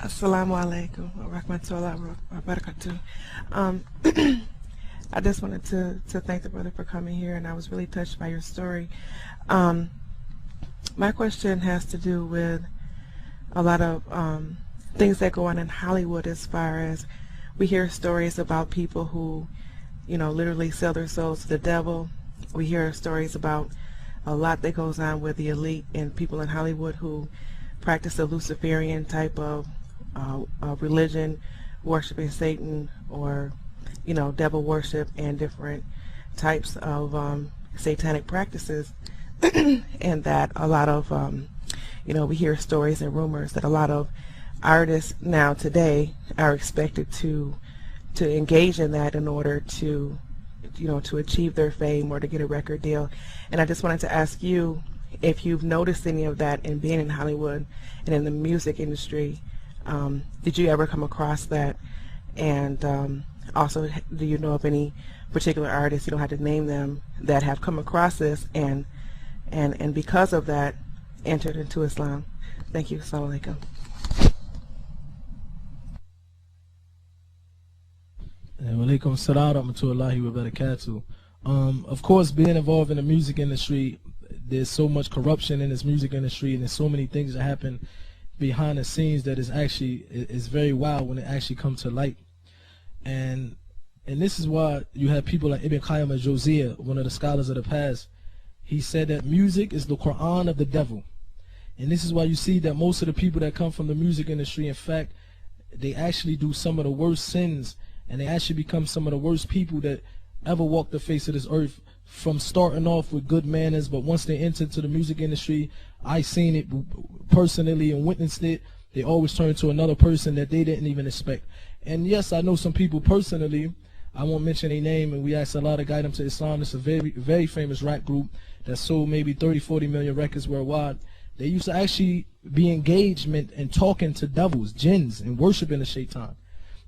Assalamu alaikum wa rahmatullahi wa barakatuh. I just wanted to thank the brother for coming here, and I was really touched by your story. My question has to do with a lot of things that go on in Hollywood, as far as we hear stories about people who, literally sell their souls to the devil. We hear stories about a lot that goes on with the elite and people in Hollywood who practice a Luciferian type of religion, worshiping Satan, or devil worship, and different types of satanic practices. And that a lot of we hear stories and rumors that a lot of artists now today are expected to engage in that in order to to achieve their fame or to get a record deal. And I just wanted to ask you if you've noticed any of that in being in Hollywood and in the music industry. Did you ever come across that? And also, do you know of any particular artists, you don't have to name them, that have come across this and because of that entered into Islam? Thank you. Assalamu alaikum. Walaikum assalam wa rahmatullahi wa barakatuh. Of course, being involved in the music industry, there's so much corruption in this music industry, and there's so many things that happen behind the scenes that is very wild when it actually comes to light. And this is why you have people like Ibn Qayyim al-Jawziyya, one of the scholars of the past. He said that music is the Quran of the devil. And this is why you see that most of the people that come from the music industry, in fact, they actually do some of the worst sins, and they actually become some of the worst people that ever walked the face of this earth, from starting off with good manners, but once they enter into the music industry, I seen it personally and witnessed it, they always turn to another person that they didn't even expect. And yes, I know some people personally, I won't mention their name, and we asked a lot to guide them to Islam. It's a very, very famous rap group that sold maybe 30, 40 million records worldwide. They used to actually be engagement and talking to devils, jinns, and worshiping the shaitan.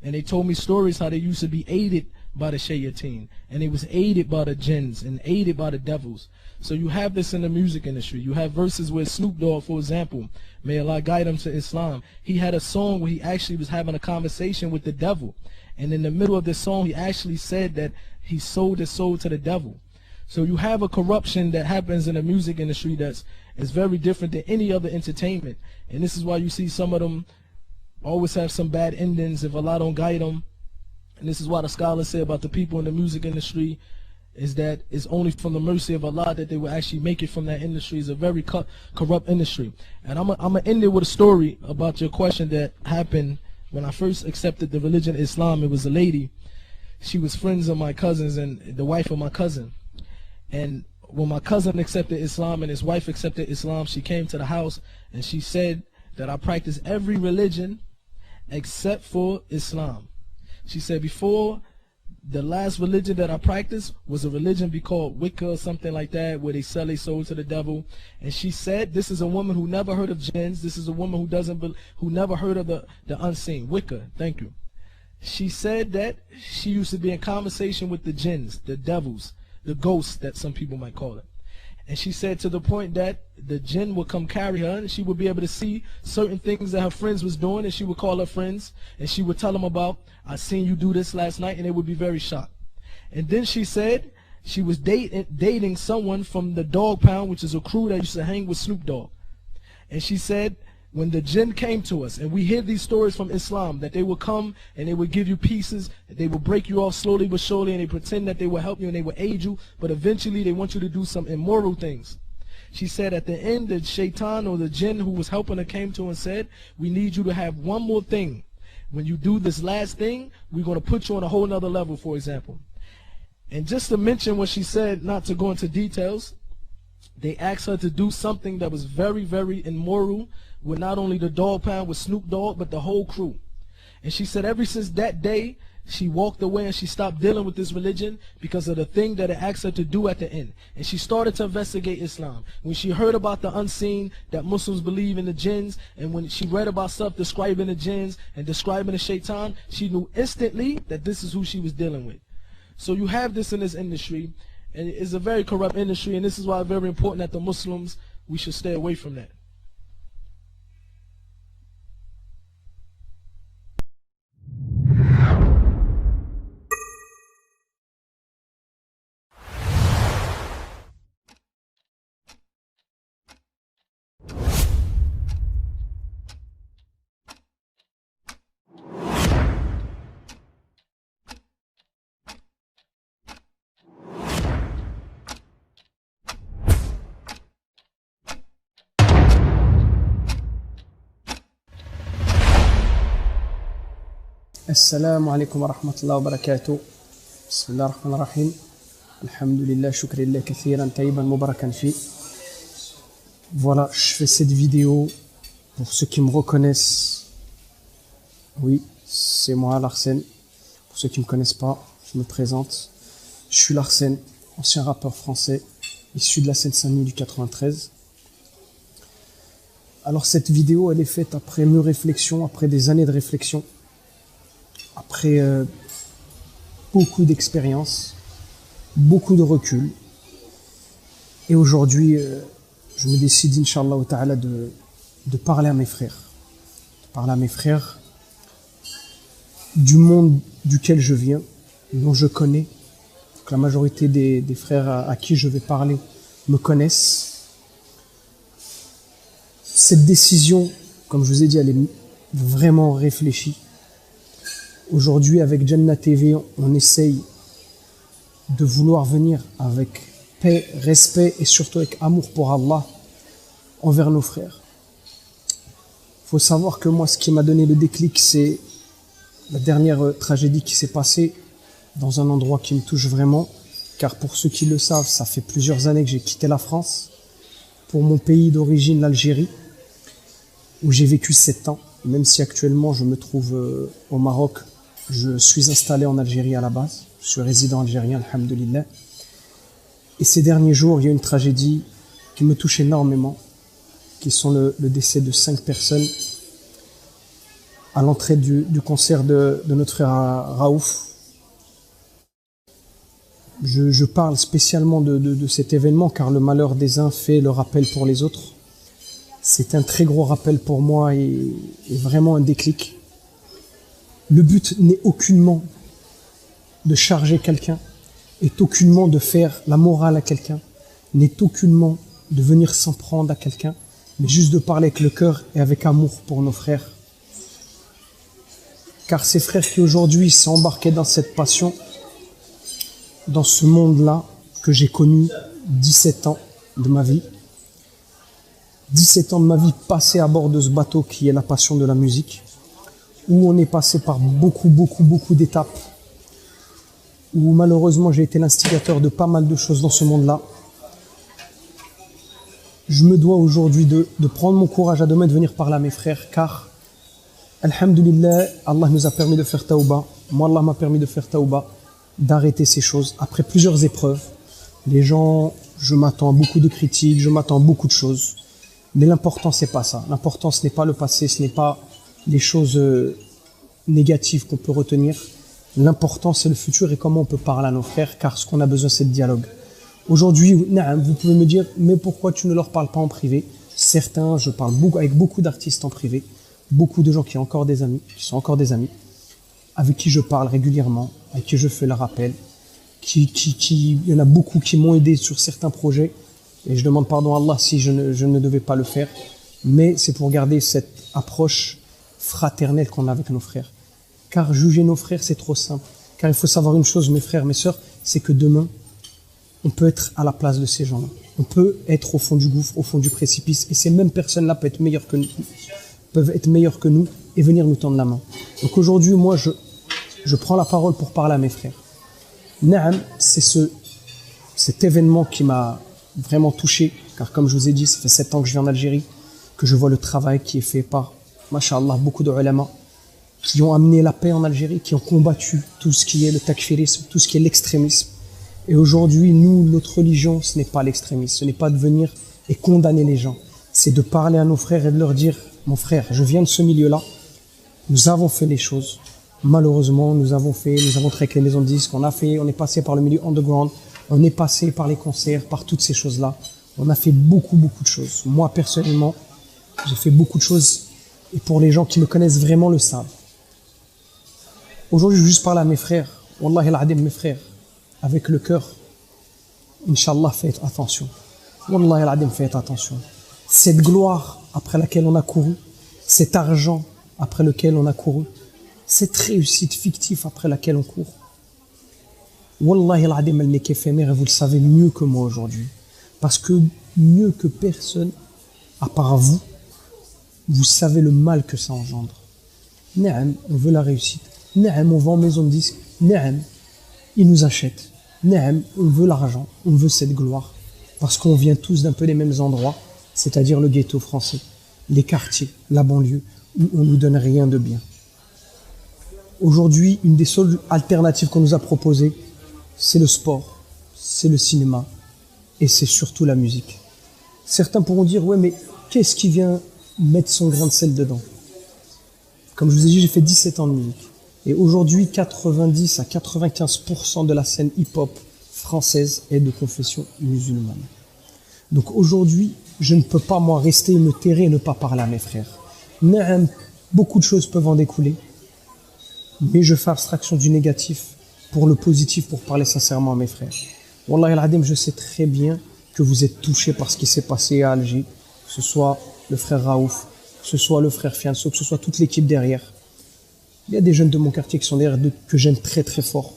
And they told me stories how they used to be aided by the shayateen, and they was aided by the jinns and aided by the devils. So you have this in the music industry. You have verses where Snoop Dogg, for example, may Allah guide him to Islam, he had a song where he actually was having a conversation with the devil, and in the middle of this song he actually said that he sold his soul to the devil. So you have a corruption that happens in the music industry that's very different than any other entertainment. And this is why you see some of them always have some bad endings if Allah don't guide them. And this is why the scholars say about the people in the music industry is that it's only from the mercy of Allah that they will actually make it from that industry. It's a very corrupt industry. And I'm going to end it with a story about your question that happened when I first accepted the religion of Islam. It was a lady. She was friends of my cousins and the wife of my cousin. And when my cousin accepted Islam and his wife accepted Islam, she came to the house and she said that I practice every religion except for Islam. She said before, the last religion that I practiced was a religion called Wicca or something like that, where they sell their soul to the devil. And she said this is a woman who never heard of jinns. This is a woman who never heard of the unseen. Wicca, thank you. She said that she used to be in conversation with the jinns, the devils, the ghosts that some people might call it. And she said to the point that the jinn would come carry her, and she would be able to see certain things that her friends was doing, and she would call her friends and she would tell them about, I seen you do this last night, and they would be very shocked. And then she said she was dating someone from the Dog Pound, which is a crew that used to hang with Snoop Dogg. And she said when the jinn came to us, and we hear these stories from Islam, that they would come and they would give you pieces, they would break you off slowly but surely, and they pretend that they will help you and they will aid you, but eventually they want you to do some immoral things. She said at the end, the shaitan or the jinn who was helping her came to her and said, we need you to have one more thing. When you do this last thing, we're going to put you on a whole nother level, for example. And just to mention what she said, not to go into details, they asked her to do something that was very, very immoral with not only the Dog Pound, with Snoop Dogg, but the whole crew. And she said ever since that day, she walked away and she stopped dealing with this religion because of the thing that it asked her to do at the end. And she started to investigate Islam. When she heard about the unseen, that Muslims believe in the jinns, and when she read about stuff describing the jinns and describing the shaitan, she knew instantly that this is who she was dealing with. So you have this in this industry, and it's a very corrupt industry, and this is why it's very important that the Muslims, we should stay away from that. Assalamu alaikum wa rahmatullahi wa barakatuh. Bismillah ar-Rahman ar-Rahim. Alhamdulillah, shukrillah kathiran, tayyiban mubarakan fi. Voilà, je fais cette vidéo pour ceux qui me reconnaissent. Oui, c'est moi, Larsen. Pour ceux qui ne me connaissent pas, je me présente. Je suis Larsen, ancien rappeur français, issu de la Seine-Saint-Denis du 93. Alors cette vidéo, elle est faite après mûre réflexion, après des années de réflexion, après beaucoup d'expérience, beaucoup de recul. Et aujourd'hui, je me décide, Inch'Allah ta'ala, de parler à mes frères. De parler à mes frères du monde duquel je viens, dont je connais. Donc, la majorité des frères à qui je vais parler me connaissent. Cette décision, comme je vous ai dit, elle est vraiment réfléchie. Aujourd'hui, avec Jannah TV, on essaye de vouloir venir avec paix, respect et surtout avec amour pour Allah envers nos frères. Il faut savoir que moi, ce qui m'a donné le déclic, c'est la dernière tragédie qui s'est passée dans un endroit qui me touche vraiment. Car pour ceux qui le savent, ça fait plusieurs années que j'ai quitté la France pour mon pays d'origine, l'Algérie, où j'ai vécu 7 ans. Même si actuellement je me trouve au Maroc, je suis installé en Algérie à la base. Je suis résident algérien, alhamdoulilah. Et ces derniers jours, il y a une tragédie qui me touche énormément, qui sont le décès de 5 personnes à l'entrée du concert de notre frère Raouf. Je parle spécialement de cet événement car le malheur des uns fait le rappel pour les autres. C'est un très gros rappel pour moi et vraiment un déclic. Le but n'est aucunement de charger quelqu'un, n'est aucunement de faire la morale à quelqu'un, n'est aucunement de venir s'en prendre à quelqu'un, mais juste de parler avec le cœur et avec amour pour nos frères. Car ces frères qui aujourd'hui sont embarqués dans cette passion, dans ce monde-là que j'ai connu 17 ans de ma vie, 17 ans de ma vie passés à bord de ce bateau qui est la passion de la musique, où on est passé par beaucoup d'étapes, où malheureusement j'ai été l'instigateur de pas mal de choses dans ce monde-là. Je me dois aujourd'hui de prendre mon courage à deux mains de venir parler à mes frères, car, alhamdulillah, Allah nous a permis de faire tauba. Moi, Allah m'a permis de faire tauba, d'arrêter ces choses. Après plusieurs épreuves, les gens, je m'attends à beaucoup de critiques, je m'attends à beaucoup de choses. Mais l'important, c'est pas ça. L'important, ce n'est pas le passé, ce n'est pas les choses négatives qu'on peut retenir. L'important, c'est le futur et comment on peut parler à nos frères, car ce qu'on a besoin, c'est de dialogue. Aujourd'hui, vous pouvez me dire, mais pourquoi tu ne leur parles pas en privé? Certains, je parle avec beaucoup d'artistes en privé, beaucoup de gens qui sont encore des amis, avec qui je parle régulièrement, avec qui je fais le rappel, il y en a beaucoup qui m'ont aidé sur certains projets, et je demande pardon à Allah si je ne devais pas le faire, mais c'est pour garder cette approche fraternelle qu'on a avec nos frères. Car juger nos frères, c'est trop simple. Car il faut savoir une chose, mes frères, mes sœurs, c'est que demain, on peut être à la place de ces gens-là. On peut être au fond du gouffre, au fond du précipice, et ces mêmes personnes-là peuvent être meilleures que nous et venir nous tendre la main. Donc aujourd'hui, moi, je prends la parole pour parler à mes frères. Naam, c'est cet événement qui m'a vraiment touché, car comme je vous ai dit, ça fait 7 ans que je vis en Algérie, que je vois le travail qui est fait par, masha'Allah, beaucoup de ulama, qui ont amené la paix en Algérie, qui ont combattu tout ce qui est le takfirisme, tout ce qui est l'extrémisme. Et aujourd'hui, nous, notre religion, ce n'est pas l'extrémisme, ce n'est pas de venir et condamner les gens, c'est de parler à nos frères et de leur dire, mon frère, je viens de ce milieu-là, nous avons fait les choses. Malheureusement, nous avons travaillé avec les maisons de disques, on est passé par le milieu underground, on est passé par les concerts, par toutes ces choses-là. On a fait beaucoup de choses. Moi, personnellement, j'ai fait beaucoup de choses. Et pour les gens qui me connaissent vraiment le savent. Aujourd'hui, je veux juste parler à mes frères. Wallahi al-adim, mes frères. Avec le cœur. Inch'Allah, faites attention. Wallahi al-adim, faites attention. Cette gloire après laquelle on a couru, cet argent après lequel on a couru, cette réussite fictive après laquelle on court, Wallahi al-adim, elle n'est qu'éphémère et vous le savez mieux que moi aujourd'hui. Parce que mieux que personne, à part vous savez le mal que ça engendre. Naam, on veut la réussite. Naam, on vend maison de disques. Naam, ils nous achètent. Naam, on veut l'argent, on veut cette gloire. Parce qu'on vient tous d'un peu les mêmes endroits, c'est-à-dire le ghetto français, les quartiers, la banlieue, où on nous donne rien de bien. Aujourd'hui, une des seules alternatives qu'on nous a proposées, c'est le sport, c'est le cinéma, et c'est surtout la musique. Certains pourront dire, ouais, mais qu'est-ce qui vient mettre son grain de sel dedans? Comme je vous ai dit, j'ai fait 17 ans de musique. Et aujourd'hui, 90 à 95% de la scène hip-hop française est de confession musulmane. Donc aujourd'hui, je ne peux pas, moi, rester et me terrer et ne pas parler à mes frères. Naam, beaucoup de choses peuvent en découler, mais je fais abstraction du négatif pour le positif, pour parler sincèrement à mes frères. Wallah al-Adim, je sais très bien que vous êtes touchés par ce qui s'est passé à Alger, que ce soit le frère Raouf, que ce soit le frère Fianso, que ce soit toute l'équipe derrière. Il y a des jeunes de mon quartier qui sont derrière, que j'aime très très fort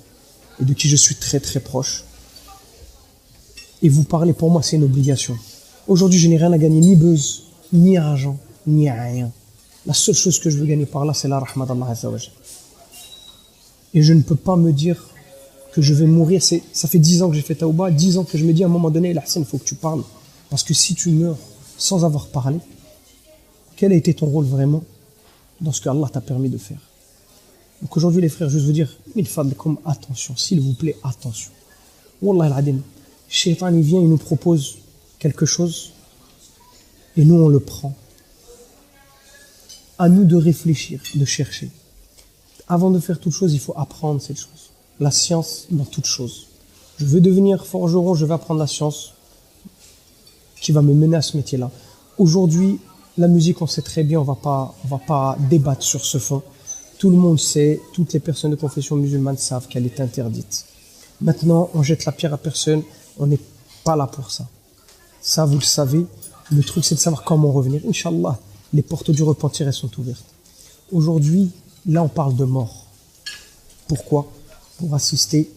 et de qui je suis très très proche. Et vous parler, pour moi, c'est une obligation. Aujourd'hui, je n'ai rien à gagner, ni buzz, ni argent, ni rien. La seule chose que je veux gagner par là, c'est la rahma d'Allah Azza wa Jal. Et je ne peux pas me dire que je vais mourir. Ça fait 10 ans que j'ai fait Taouba, 10 ans que je me dis à un moment donné, Hassan, il faut que tu parles. Parce que si tu meurs sans avoir parlé, quel a été ton rôle vraiment dans ce que Allah t'a permis de faire? Donc aujourd'hui, les frères, je veux vous dire, il faut comme attention, s'il vous plaît, attention. Wallah al-Adim, Shaitan, il vient, il nous propose quelque chose et nous, on le prend. À nous de réfléchir, de chercher. Avant de faire toute chose, il faut apprendre cette chose. La science dans toute chose. Je veux devenir forgeron, je vais apprendre la science qui va me mener à ce métier-là. Aujourd'hui, la musique, on sait très bien, on va pas débattre sur ce fond. Tout le monde sait, toutes les personnes de confession musulmane savent qu'elle est interdite. Maintenant, on jette la pierre à personne, on n'est pas là pour ça. Ça, vous le savez. Le truc, c'est de savoir comment revenir. Inch'Allah, les portes du repentir, elles sont ouvertes. Aujourd'hui, là, on parle de mort. Pourquoi? Pour assister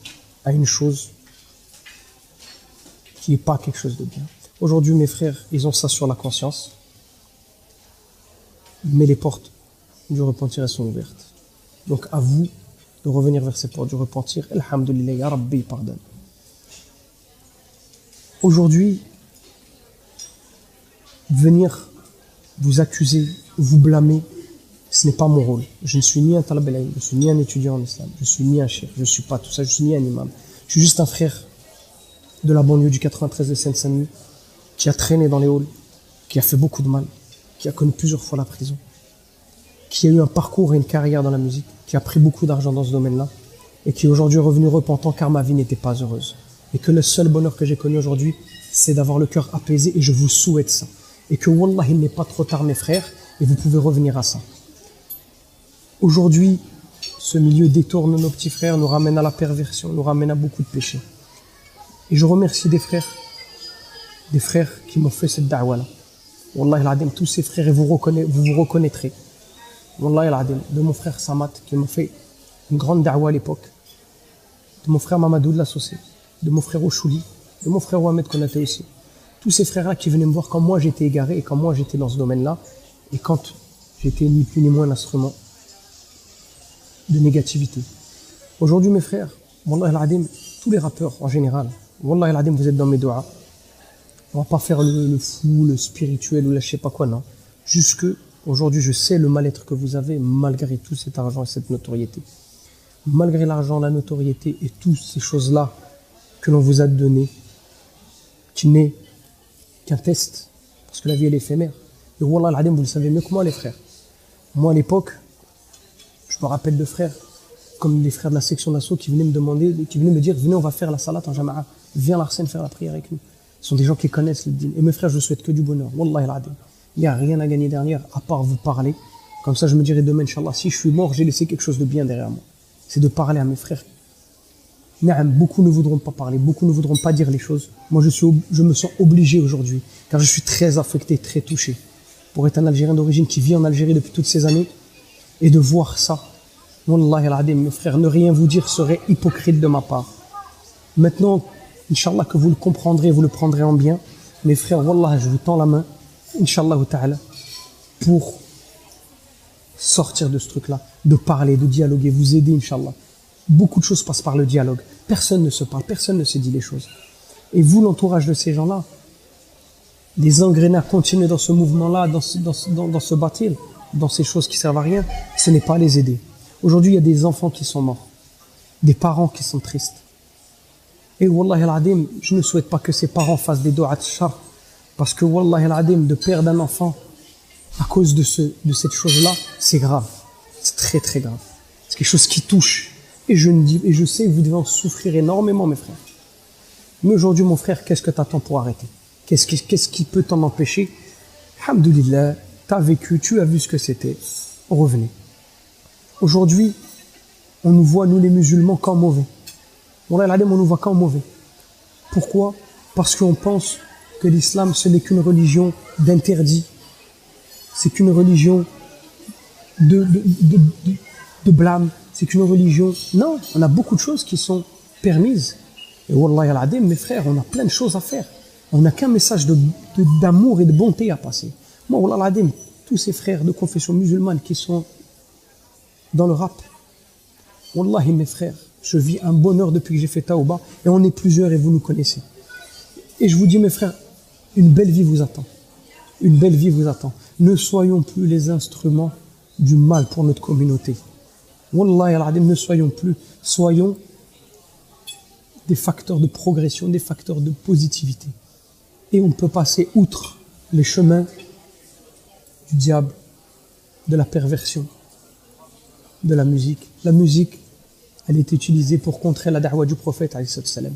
à une chose qui n'est pas quelque chose de bien. Aujourd'hui, mes frères, ils ont ça sur la conscience. Mais les portes du repentir, elles sont ouvertes. Donc, à vous de revenir vers ces portes du repentir. Alhamdulillah, ya Rabbi, pardonne. Aujourd'hui, venir vous accuser, vous blâmer, ce n'est pas mon rôle. Je ne suis ni un talab al-ilm, je ne suis ni un étudiant en islam, je ne suis ni un cheikh, je ne suis pas tout ça, je ne suis ni un imam. Je suis juste un frère de la banlieue du 93 de Seine-Saint-Denis qui a traîné dans les halls, qui a fait beaucoup de mal, qui a connu plusieurs fois la prison, qui a eu un parcours et une carrière dans la musique, qui a pris beaucoup d'argent dans ce domaine-là et qui est aujourd'hui revenu repentant car ma vie n'était pas heureuse. Et que le seul bonheur que j'ai connu aujourd'hui, c'est d'avoir le cœur apaisé et je vous souhaite ça. Et que wallah, il n'est pas trop tard mes frères et vous pouvez revenir à ça. Aujourd'hui, ce milieu détourne nos petits frères, nous ramène à la perversion, nous ramène à beaucoup de péchés. Et je remercie des frères qui m'ont fait cette da'wa-là. Wallah al-Adim, tous ces frères, et vous vous reconnaîtrez. Wallah al-Adim, de mon frère Samat, qui m'a fait une grande da'wa à l'époque, de mon frère Mamadou de la Saucée, de mon frère Ochouli, de mon frère Ouamed Konaté aussi. Tous ces frères-là qui venaient me voir quand moi j'étais égaré et quand moi j'étais dans ce domaine-là, et quand j'étais ni plus ni moins un instrument de négativité. Aujourd'hui, mes frères, Wallah al-Adim, tous les rappeurs en général, Wallah al-Adim, vous êtes dans mes doigts. On va pas faire le fou, le spirituel ou la je sais pas quoi, non. Juste que, aujourd'hui, je sais le mal-être que vous avez malgré tout cet argent et cette notoriété. Malgré l'argent, la notoriété et toutes ces choses-là que l'on vous a données, qui n'est qu'un test, parce que la vie elle est éphémère. Et Wallah al-Adim, vous le savez mieux que moi, les frères. Moi, à l'époque, je me rappelle de frères, comme les frères de la section d'assaut qui venaient me demander, qui venaient me dire, venez, on va faire la salat en jama'a. Viens l'Arsène faire la prière avec nous. Ce sont des gens qui connaissent le din. Et mes frères, je ne souhaite que du bonheur. Wallah al-Adim. Il n'y a rien à gagner derrière, à part vous parler. Comme ça, je me dirai demain, Inch'Allah, si je suis mort, j'ai laissé quelque chose de bien derrière moi. C'est de parler à mes frères. Beaucoup ne voudront pas parler, beaucoup ne voudront pas dire les choses. Moi, je me sens obligé aujourd'hui, car je suis très affecté, très touché, pour être un Algérien d'origine qui vit en Algérie depuis toutes ces années, et de voir ça. Wallah al-Adim, mes frères, ne rien vous dire serait hypocrite de ma part. Maintenant, Inch'Allah, que vous le comprendrez, vous le prendrez en bien. Mes frères, Wallah, je vous tends la main, Inch'Allah ta'ala, pour sortir de ce truc-là, de parler, de dialoguer, vous aider, Inch'Allah. Beaucoup de choses passent par le dialogue. Personne ne se parle, personne ne se dit les choses. Et vous, l'entourage de ces gens-là, les engrainer à continuer dans ce mouvement-là, dans ce bâtir, dans ces choses qui servent à rien, ce n'est pas les aider. Aujourd'hui, il y a des enfants qui sont morts, des parents qui sont tristes. Et Wallahi al-Adim, je ne souhaite pas que ces parents fassent des doigts de char, parce que Wallahi al-Adim, de perdre un enfant à cause de cette chose-là, c'est grave. C'est très très grave. C'est quelque chose qui touche. Et je sais que vous devez en souffrir énormément, mes frères. Mais aujourd'hui, mon frère, qu'est-ce que tu attends pour arrêter? Qu'est-ce qui peut t'en empêcher? Alhamdulillah, tu as vécu, tu as vu ce que c'était. Revenez. Aujourd'hui, on nous voit, nous les musulmans, comme mauvais. On nous voit comme mauvais. Pourquoi? Parce qu'on pense que l'islam, ce n'est qu'une religion d'interdit. C'est qu'une religion de blâme. C'est qu'une religion... Non, on a beaucoup de choses qui sont permises. Et Wallahi al-Adim, mes frères, on a plein de choses à faire. On n'a qu'un message d'amour et de bonté à passer. Moi, Wallahi al-Adim, tous ces frères de confession musulmane qui sont dans le rap, Wallahi, mes frères, je vis un bonheur depuis que j'ai fait Taouba, et on est plusieurs et vous nous connaissez. Et je vous dis, mes frères, une belle vie vous attend. Une belle vie vous attend. Ne soyons plus les instruments du mal pour notre communauté. Wallahi al-Adim, ne soyons plus. Soyons des facteurs de progression, des facteurs de positivité. Et on peut passer outre les chemins du diable, de la perversion, de la musique. La musique, elle est utilisée pour contrer la da'wa du prophète, alayhi salam.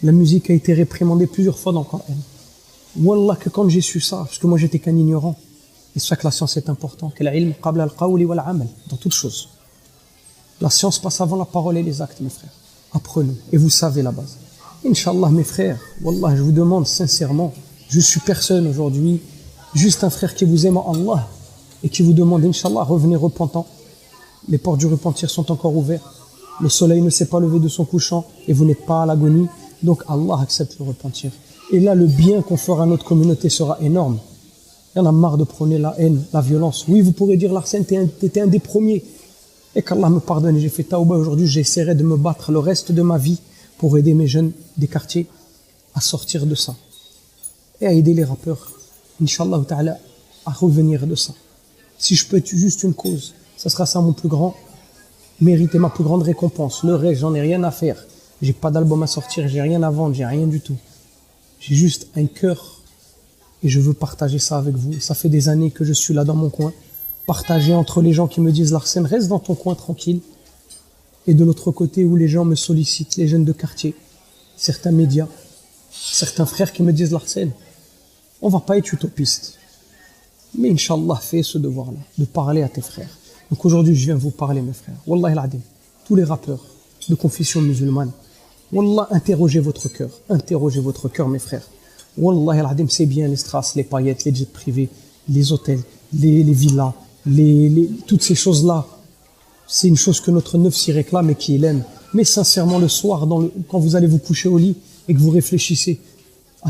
La musique a été réprimandée plusieurs fois dans le Coran. Wallah, que quand j'ai su ça, parce que moi j'étais qu'un ignorant, et c'est ça que la science est importante, que l'ilm qabla al-qawli wal-amal, dans toutes choses. La science passe avant la parole et les actes, mes frères. Apprenez, et vous savez la base. Inch'Allah, mes frères, Wallah, je vous demande sincèrement, je suis personne aujourd'hui, juste un frère qui vous aime en Allah, et qui vous demande, Inch'Allah, revenez repentant. Les portes du repentir sont encore ouvertes. Le soleil ne s'est pas levé de son couchant, et vous n'êtes pas à l'agonie. Donc Allah accepte le repentir. Et là, le bien qu'on fera à notre communauté sera énorme. Il y en a marre de prôner la haine, la violence. Oui, vous pourrez dire, Larsen, t'étais un des premiers. Et qu'Allah me pardonne, j'ai fait Taouba aujourd'hui, j'essaierai de me battre le reste de ma vie pour aider mes jeunes des quartiers à sortir de ça. Et à aider les rappeurs, Inch'Allah ta'ala, à revenir de ça. Si je peux être juste une cause, ça sera ça mon plus grand mérite et ma plus grande récompense. Le reste, j'en ai rien à faire. J'ai pas d'album à sortir, j'ai rien à vendre, j'ai rien du tout. J'ai juste un cœur et je veux partager ça avec vous. Ça fait des années que je suis là dans mon coin. Partager entre les gens qui me disent Larsen, reste dans ton coin tranquille. Et de l'autre côté où les gens me sollicitent, les jeunes de quartier, certains médias, certains frères qui me disent Larsen, on va pas être utopiste. Mais Inch'Allah, fais ce devoir-là, de parler à tes frères. Donc aujourd'hui, je viens vous parler, mes frères. Wallahi al-Adim, tous les rappeurs de confession musulmane, Wallah, interrogez votre cœur, mes frères. Wallahi al-Adim, c'est bien les strass, les paillettes, les jets privés, les hôtels, les villas, toutes ces choses-là. C'est une chose que notre neuf s'y réclame et qu'il aime. Mais sincèrement, le soir, quand vous allez vous coucher au lit et que vous réfléchissez,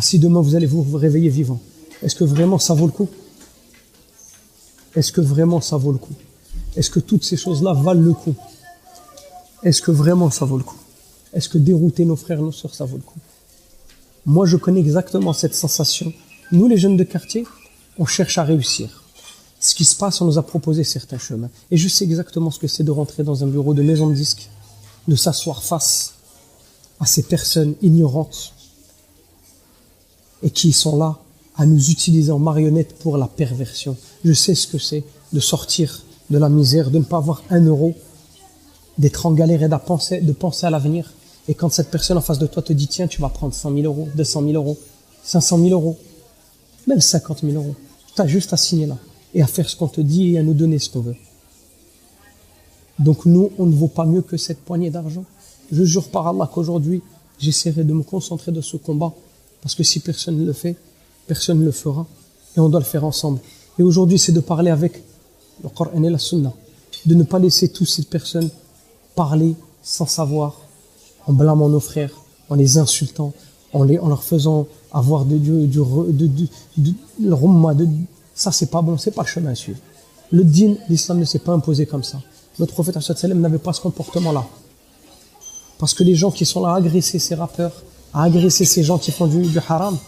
si demain vous allez vous réveiller vivant, est-ce que vraiment ça vaut le coup? Est-ce que vraiment ça vaut le coup? Est-ce que toutes ces choses-là valent le coup? Est-ce que vraiment ça vaut le coup? Est-ce que dérouter nos frères et nos sœurs, ça vaut le coup? Moi, je connais exactement cette sensation. Nous, les jeunes de quartier, on cherche à réussir. Ce qui se passe, on nous a proposé certains chemins. Et je sais exactement ce que c'est de rentrer dans un bureau de maison de disques, de s'asseoir face à ces personnes ignorantes et qui sont là à nous utiliser en marionnettes pour la perversion. Je sais ce que c'est de sortir de la misère, de ne pas avoir un euro, d'être en galère et de penser à l'avenir. Et quand cette personne en face de toi te dit, tiens, tu vas prendre 100 000 euros, 200 000 euros, 500 000 euros, même 50 000 euros, tu as juste à signer là et à faire ce qu'on te dit et à nous donner ce qu'on veut. Donc nous, on ne vaut pas mieux que cette poignée d'argent. Je jure par Allah qu'aujourd'hui, j'essaierai de me concentrer de ce combat, parce que si personne ne le fait, personne ne le fera, et on doit le faire ensemble. Et aujourd'hui, c'est de parler avec le Coran et la Sunna, de ne pas laisser toutes ces personnes parler sans savoir, en blâmant nos frères, en les insultant, en leur faisant avoir le rumma. Ça, c'est pas bon, c'est pas le chemin à suivre. Le dîn, l'islam ne s'est pas imposé comme ça. Notre prophète sallam n'avait pas ce comportement-là. Parce que les gens qui sont là à agresser ces rappeurs, à agresser ces gens qui font du haram,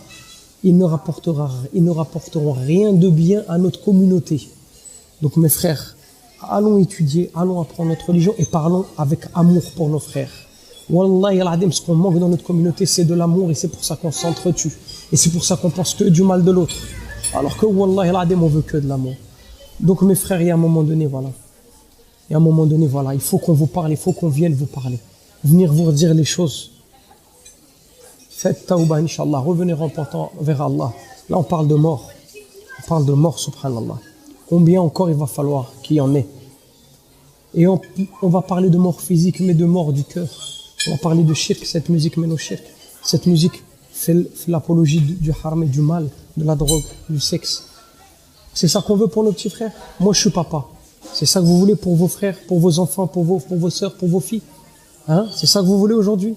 ils ne rapporteront rien de bien à notre communauté. Donc mes frères, allons étudier, allons apprendre notre religion et parlons avec amour pour nos frères. Wallahi al-adim, ce qu'on manque dans notre communauté, c'est de l'amour et c'est pour ça qu'on s'entretue. Et c'est pour ça qu'on pense que du mal de l'autre. Alors que Wallahi al-adim, on veut que de l'amour. Donc mes frères, il y a un moment donné, voilà. Il faut qu'on vous parle, il faut qu'on vienne vous parler. Venir vous dire les choses. Faites tawbah, Inch'Allah. Revenez repentant vers Allah. Là, on parle de mort. On parle de mort, subhanallah. Combien encore il va falloir qu'il y en ait. Et on va parler de mort physique, mais de mort du cœur. On va parler de shirk, cette musique mène au shirk. Cette musique fait l'apologie du haram et du mal, de la drogue, du sexe. C'est ça qu'on veut pour nos petits frères. Moi, je suis papa. C'est ça que vous voulez pour vos frères, pour vos enfants, pour vos sœurs, pour vos filles. Hein? C'est ça que vous voulez aujourd'hui?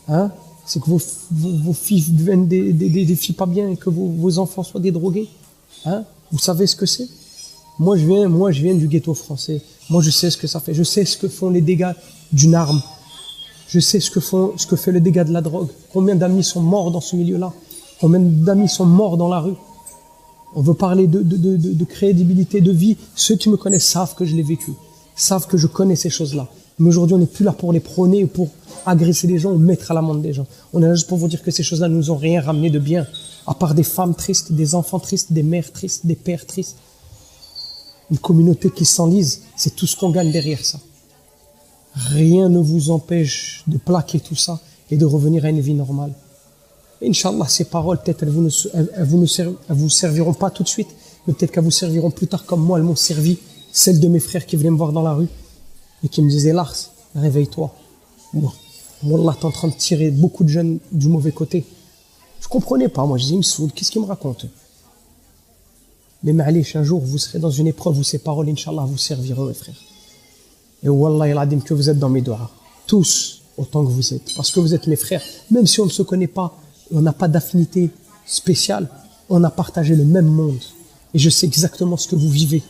Hein? C'est que vos filles deviennent des filles pas bien et que vos enfants soient des drogués. Hein? Vous savez ce que c'est? Moi, je viens du ghetto français. Moi, je sais ce que ça fait. Je sais ce que font les dégâts d'une arme. Je sais ce que fait le dégât de la drogue. Combien d'amis sont morts dans ce milieu-là? Combien d'amis sont morts dans la rue? On veut parler de crédibilité de vie. Ceux qui me connaissent savent que je l'ai vécu. Savent que je connais ces choses-là. Mais aujourd'hui, on n'est plus là pour les prôner, pour agresser les gens ou mettre à l'amende des gens. On est là juste pour vous dire que ces choses-là ne nous ont rien ramené de bien. À part des femmes tristes, des enfants tristes, des mères tristes, des pères tristes. Une communauté qui s'enlise, c'est tout ce qu'on gagne derrière ça. Rien ne vous empêche de plaquer tout ça et de revenir à une vie normale. Inch'Allah, ces paroles, peut-être elles vous serviront pas tout de suite, mais peut-être qu'elles vous serviront plus tard comme moi, elles m'ont servi. Celles de mes frères qui venaient me voir dans la rue et qui me disaient, Lars, réveille-toi. Wallah, t'es en train de tirer beaucoup de jeunes du mauvais côté. Je comprenais pas, moi, je disais, il me saoule, qu'est-ce qu'il me raconte? Mais ma'alish, un jour, vous serez dans une épreuve où ces paroles, Inch'Allah, vous serviront, mes frères. Et Wallah, il a dit que vous êtes dans mes doigts. Tous, autant que vous êtes. Parce que vous êtes mes frères. Même si on ne se connaît pas, on n'a pas d'affinité spéciale, on a partagé le même monde. Et je sais exactement ce que vous vivez.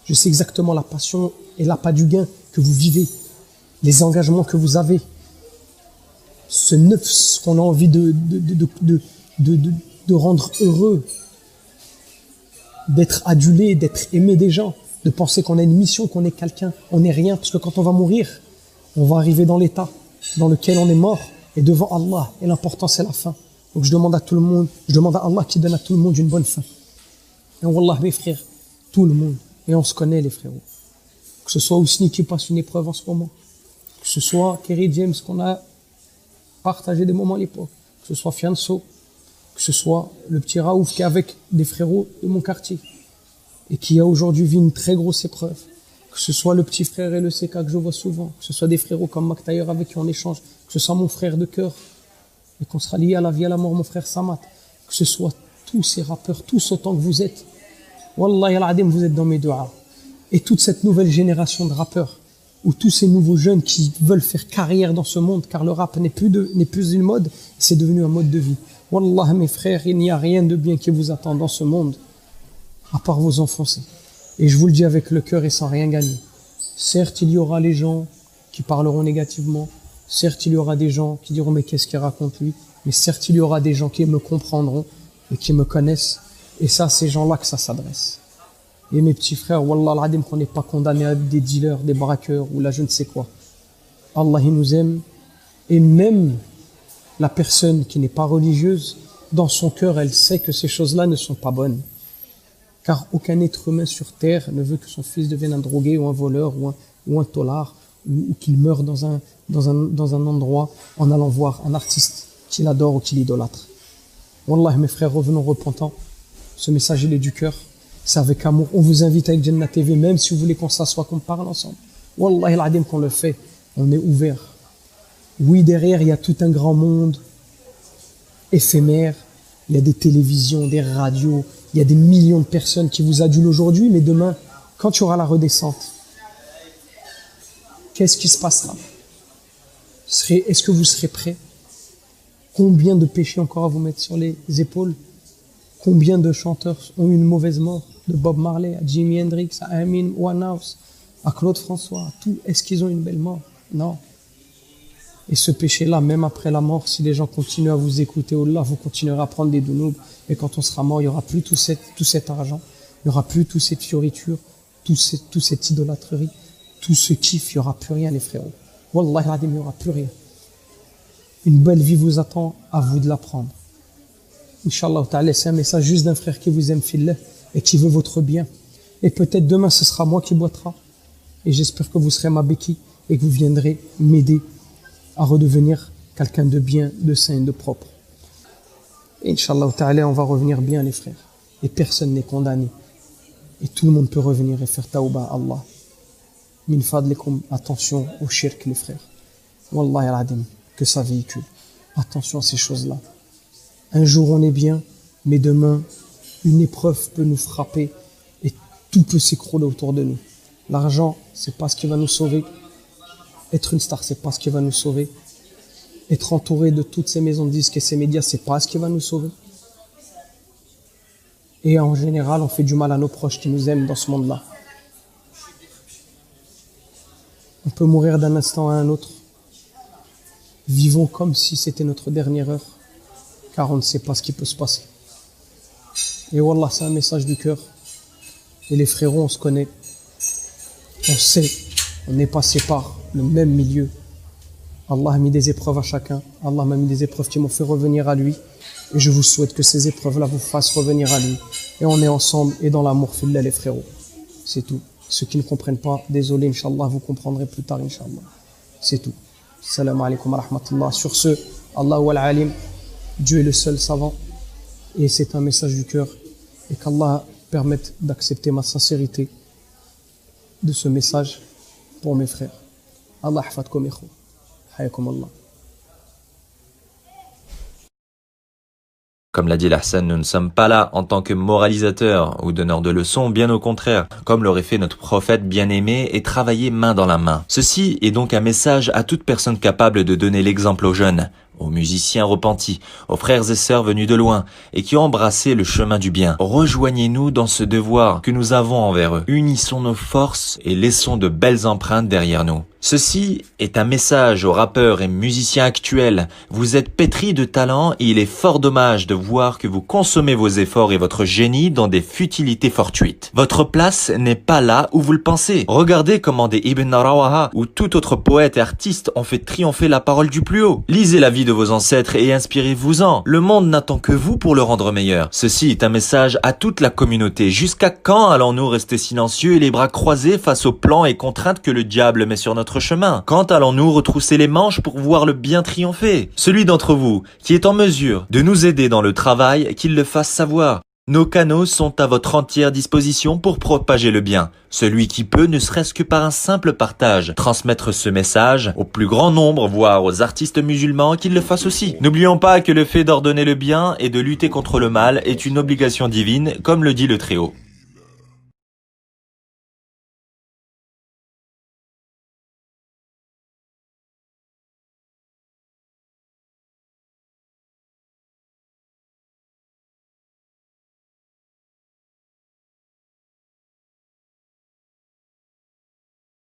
Je sais exactement la passion et l'appât du gain que vous vivez. Les engagements que vous avez. Ce neuf qu'on a envie de rendre heureux. D'être adulé, d'être aimé des gens, de penser qu'on a une mission, qu'on est quelqu'un, on n'est rien, parce que quand on va mourir, on va arriver dans l'état dans lequel on est mort, et devant Allah, et l'important c'est la fin. Donc je demande à tout le monde, je demande à Allah qui donne à tout le monde une bonne fin. Et Wallah mes frères, tout le monde, et on se connaît les frérots. Que ce soit Ousni qui passe une épreuve en ce moment, que ce soit Kerry James qu'on a partagé des moments à l'époque, que ce soit Fianso, que ce soit le petit Raouf qui est avec des frérots de mon quartier et qui a aujourd'hui vu une très grosse épreuve, que ce soit le petit frère et le CK que je vois souvent, que ce soit des frérots comme Mac Taylor avec qui on échange, que ce soit mon frère de cœur et qu'on sera lié à la vie et à la mort, mon frère Samat, que ce soit tous ces rappeurs, tous autant que vous êtes, Wallahi al-Adim, vous êtes dans mes doigts. Et toute cette nouvelle génération de rappeurs, ou tous ces nouveaux jeunes qui veulent faire carrière dans ce monde, car le rap n'est plus une mode, c'est devenu un mode de vie. Wallah, mes frères, il n'y a rien de bien qui vous attend dans ce monde, à part vous enfoncer. Et je vous le dis avec le cœur et sans rien gagner. Certes, il y aura les gens qui parleront négativement. Certes, il y aura des gens qui diront, mais qu'est-ce qu'il raconte lui? Mais certes, il y aura des gens qui me comprendront et qui me connaissent. Et ça, ces gens-là que ça s'adresse. Et mes petits frères, Wallah al-Adim, qu'on n'est pas condamnés à des dealers, des braqueurs ou là je ne sais quoi. Allah, il nous aime. Et même la personne qui n'est pas religieuse, dans son cœur, elle sait que ces choses-là ne sont pas bonnes. Car aucun être humain sur terre ne veut que son fils devienne un drogué ou un voleur ou un tolard ou qu'il meure dans un endroit en allant voir un artiste qu'il adore ou qu'il idolâtre. Wallah, mes frères, revenons repentants. Ce message, il est du cœur. C'est avec amour. On vous invite avec Jannah TV, même si vous voulez qu'on s'assoie, qu'on parle ensemble. Wallahi al-Adim qu'on le fait. On est ouvert. Oui, derrière, il y a tout un grand monde éphémère. Il y a des télévisions, des radios. Il y a des millions de personnes qui vous adulent aujourd'hui, mais demain, quand il y aura la redescente, qu'est-ce qui se passera? Est-ce que vous serez prêts? Combien de péchés encore à vous mettre sur les épaules? Combien de chanteurs ont eu une mauvaise mort? de Bob Marley à Jimi Hendrix, à Amin Winehouse, à Claude François, à tout. Est-ce qu'ils ont une belle mort? Non. Et ce péché-là, même après la mort, si les gens continuent à vous écouter, Allah, vous continuerez à prendre des dounoubs. Et quand on sera mort, il n'y aura plus tout cet argent, il n'y aura plus toute cette fioriture, toute cette idolâtrerie, tout ce kiff, il n'y aura plus rien, les frérots. Wallah, il n'y aura plus rien. Une belle vie vous attend, à vous de la prendre. Inch'Allah ta'ala, c'est un message juste d'un frère qui vous aime fillah et qui veut votre bien. Et peut-être demain, ce sera moi qui boitera. Et j'espère que vous serez ma béquille et que vous viendrez m'aider à redevenir quelqu'un de bien, de sain, de propre. Et Inch'Allah ta'ala, on va revenir bien, les frères. Et personne n'est condamné. Et tout le monde peut revenir et faire tawba à Allah. Min fadlikum, attention au shirk, les frères. Wallahi al-adim, que ça véhicule. Attention à ces choses-là. Un jour on est bien, mais demain, une épreuve peut nous frapper et tout peut s'écrouler autour de nous. L'argent, c'est pas ce qui va nous sauver. Être une star, c'est pas ce qui va nous sauver. Être entouré de toutes ces maisons de disques et ces médias, c'est pas ce qui va nous sauver. Et en général, on fait du mal à nos proches qui nous aiment dans ce monde-là. On peut mourir d'un instant à un autre. Vivons comme si c'était notre dernière heure, car on ne sait pas ce qui peut se passer. Et Wallah, c'est un message du cœur. Et les frérots, on se connaît. On sait, on est passé par le même milieu. Allah a mis des épreuves à chacun. Allah m'a mis des épreuves qui m'ont fait revenir à lui. Et je vous souhaite que ces épreuves-là vous fassent revenir à lui. Et on est ensemble et dans l'amour fillah, les frérots. C'est tout. Ceux qui ne comprennent pas, désolé, Inch'Allah, vous comprendrez plus tard, Inch'Allah. C'est tout. Salam alaikum wa rahmatullah. Sur ce, Allah wa al-alim, Dieu est le seul savant. Et c'est un message du cœur. Et qu'Allah permette d'accepter ma sincérité de ce message pour mes frères. Allah hafadkum ikhwa. Hayakum Allah. Comme l'a dit l'Hassan, nous ne sommes pas là en tant que moralisateurs ou donneurs de leçons, bien au contraire, comme l'aurait fait notre prophète bien-aimé et travailler main dans la main. Ceci est donc un message à toute personne capable de donner l'exemple aux jeunes, aux musiciens repentis, aux frères et sœurs venus de loin et qui ont embrassé le chemin du bien. Rejoignez-nous dans ce devoir que nous avons envers eux. Unissons nos forces et laissons de belles empreintes derrière nous. Ceci est un message aux rappeurs et musiciens actuels. Vous êtes pétris de talent et il est fort dommage de voir que vous consommez vos efforts et votre génie dans des futilités fortuites. Votre place n'est pas là où vous le pensez. Regardez comment des Ibn Rawaha ou tout autre poète et artiste ont fait triompher la parole du plus haut. Lisez la vie de vos ancêtres et inspirez-vous-en. Le monde n'attend que vous pour le rendre meilleur. Ceci est un message à toute la communauté. Jusqu'à quand allons-nous rester silencieux et les bras croisés face aux plans et contraintes que le diable met sur notre chemin? Quand allons-nous retrousser les manches pour voir le bien triompher? Celui d'entre vous qui est en mesure de nous aider dans le travail, qu'il le fasse savoir. Nos canaux sont à votre entière disposition pour propager le bien. Celui qui peut, ne serait-ce que par un simple partage, transmettre ce message au plus grand nombre, voire aux artistes musulmans, qu'ils le fassent aussi. N'oublions pas que le fait d'ordonner le bien et de lutter contre le mal est une obligation divine, comme le dit le Très-Haut.